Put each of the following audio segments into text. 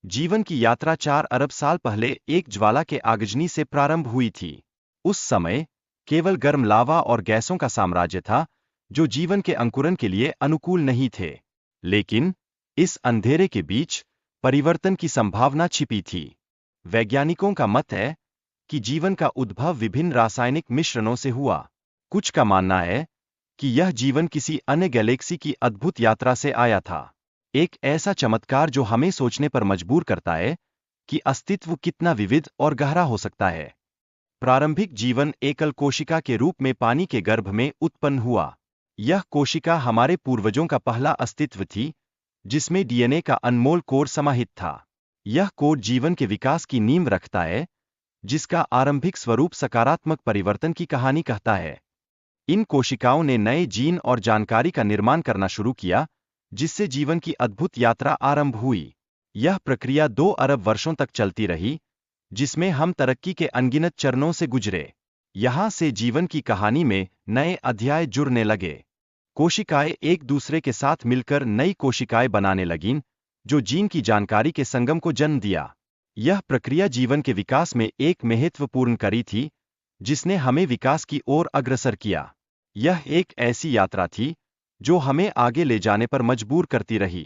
जीवन की यात्रा 4 अरब साल पहले एक ज्वाला के आगजनी से प्रारंभ हुई थी। उस समय केवल गर्म लावा और गैसों का साम्राज्य था, जो जीवन के अंकुरन के लिए अनुकूल नहीं थे। लेकिन इस अंधेरे के बीच परिवर्तन की संभावना छिपी थी। वैज्ञानिकों का मत है कि जीवन का उद्भव विभिन्न रासायनिक मिश्रणों से हुआ। कुछ का मानना है कि यह जीवन किसी अन्य गैलेक्सी की अद्भुत यात्रा से आया था। एक ऐसा चमत्कार जो हमें सोचने पर मजबूर करता है कि अस्तित्व कितना विविध और गहरा हो सकता है। प्रारंभिक जीवन एकल कोशिका के रूप में पानी के गर्भ में उत्पन्न हुआ। यह कोशिका हमारे पूर्वजों का पहला अस्तित्व थी, जिसमें डीएनए का अनमोल कोड समाहित था। यह कोड जीवन के विकास की नींव रखता है, जिसका आरंभिक स्वरूप सकारात्मक परिवर्तन की कहानी कहता है। इन कोशिकाओं ने नए जीन और जानकारी का निर्माण करना शुरू किया, जिससे जीवन की अद्भुत यात्रा आरंभ हुई। यह प्रक्रिया 2 अरब वर्षों तक चलती रही, जिसमें हम तरक्की के अनगिनत चरणों से गुजरे। यहां से जीवन की कहानी में नए अध्याय जुड़ने लगे। कोशिकाएं एक दूसरे के साथ मिलकर नई कोशिकाएं बनाने लगीं, जो जीन की जानकारी के संगम को जन्म दिया। यह प्रक्रिया जीवन के विकास में एक महत्वपूर्ण कड़ी थी, जिसने हमें विकास की ओर अग्रसर किया। यह एक ऐसी यात्रा थी जो हमें आगे ले जाने पर मजबूर करती रही।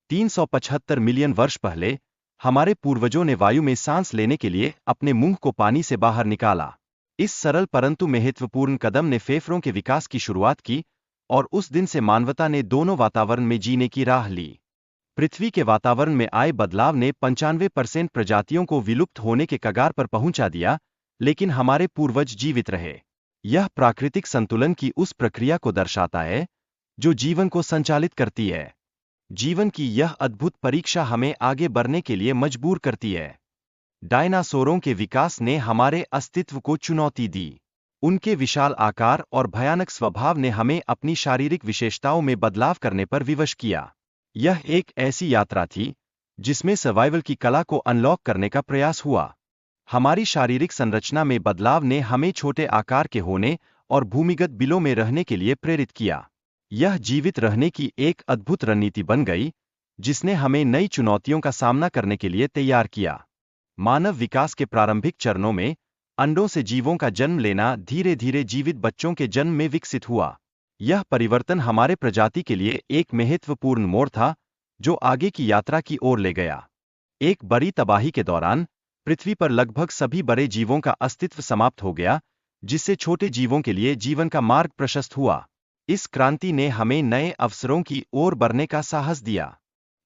375 मिलियन वर्ष पहले हमारे पूर्वजों ने वायु में सांस लेने के लिए अपने मुंह को पानी से बाहर निकाला। इस सरल परंतु महत्वपूर्ण कदम ने फेफड़ों के विकास की शुरुआत की, और उस दिन से मानवता ने दोनों वातावरण में जीने की राह ली। पृथ्वी के वातावरण में आए बदलाव ने 95% प्रजातियों को विलुप्त होने के कगार पर पहुंचा दिया, लेकिन हमारे पूर्वज जीवित रहे। यह प्राकृतिक संतुलन की उस प्रक्रिया को दर्शाता है जो जीवन को संचालित करती है। जीवन की यह अद्भुत परीक्षा हमें आगे बढ़ने के लिए मजबूर करती है। डायनासोरों के विकास ने हमारे अस्तित्व को चुनौती दी। उनके विशाल आकार और भयानक स्वभाव ने हमें अपनी शारीरिक विशेषताओं में बदलाव करने पर विवश किया। यह एक ऐसी यात्रा थी जिसमें सर्वाइवल की कला को अनलॉक करने का प्रयास हुआ। हमारी शारीरिक संरचना में बदलाव ने हमें छोटे आकार के होने और भूमिगत बिलों में रहने के लिए प्रेरित किया। यह जीवित रहने की एक अद्भुत रणनीति बन गई, जिसने हमें नई चुनौतियों का सामना करने के लिए तैयार किया। मानव विकास के प्रारंभिक चरणों में अंडों से जीवों का जन्म लेना धीरे धीरे जीवित बच्चों के जन्म में विकसित हुआ। यह परिवर्तन हमारे प्रजाति के लिए एक महत्वपूर्ण मोड़ था, जो आगे की यात्रा की ओर ले गया। एक बड़ी तबाही के दौरान पृथ्वी पर लगभग सभी बड़े जीवों का अस्तित्व समाप्त हो गया, जिससे छोटे जीवों के लिए जीवन का मार्ग प्रशस्त हुआ। इस क्रांति ने हमें नए अवसरों की ओर बढ़ने का साहस दिया।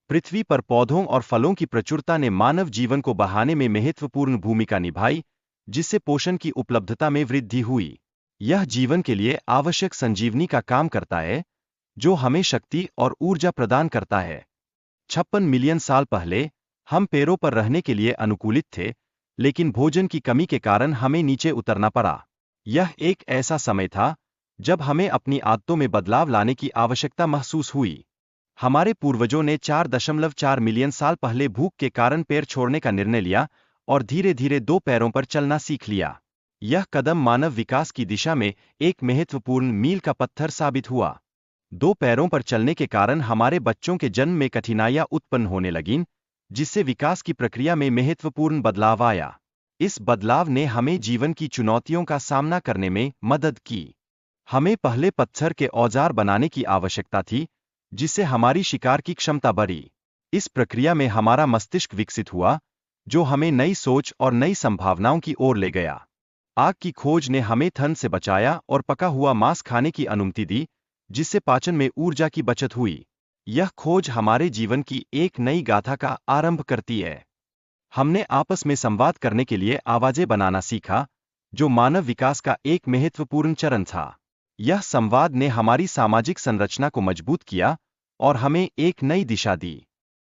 पृथ्वी पर पौधों और फलों की प्रचुरता ने मानव जीवन को बढ़ाने में महत्वपूर्ण भूमिका निभाई, जिससे पोषण की उपलब्धता में वृद्धि हुई। यह जीवन के लिए आवश्यक संजीवनी का काम करता है, जो हमें शक्ति और ऊर्जा प्रदान करता है। 56 मिलियन साल पहले हम पैरों पर रहने के लिए अनुकूलित थे, लेकिन भोजन की कमी के कारण हमें नीचे उतरना पड़ा। यह एक ऐसा समय था जब हमें अपनी आदतों में बदलाव लाने की आवश्यकता महसूस हुई। हमारे पूर्वजों ने 4.4 मिलियन साल पहले भूख के कारण पैर छोड़ने का निर्णय लिया और धीरे धीरे 2 पैरों पर चलना सीख लिया। यह कदम मानव विकास की दिशा में एक महत्वपूर्ण मील का पत्थर साबित हुआ। 2 पैरों पर चलने के कारण हमारे बच्चों के जन्म में कठिनाइयां उत्पन्न होने लगीं, जिससे विकास की प्रक्रिया में महत्वपूर्ण बदलाव आया। इस बदलाव ने हमें जीवन की चुनौतियों का सामना करने में मदद की। हमें पहले पत्थर के औजार बनाने की आवश्यकता थी, जिससे हमारी शिकार की क्षमता बढ़ी। इस प्रक्रिया में हमारा मस्तिष्क विकसित हुआ, जो हमें नई सोच और नई संभावनाओं की ओर ले गया। आग की खोज ने हमें ठंड से बचाया और पका हुआ मांस खाने की अनुमति दी, जिससे पाचन में ऊर्जा की बचत हुई। यह खोज हमारे जीवन की एक नई गाथा का आरंभ करती है। हमने आपस में संवाद करने के लिए आवाजें बनाना सीखा, जो मानव विकास का एक महत्वपूर्ण चरण था। यह संवाद ने हमारी सामाजिक संरचना को मजबूत किया और हमें एक नई दिशा दी।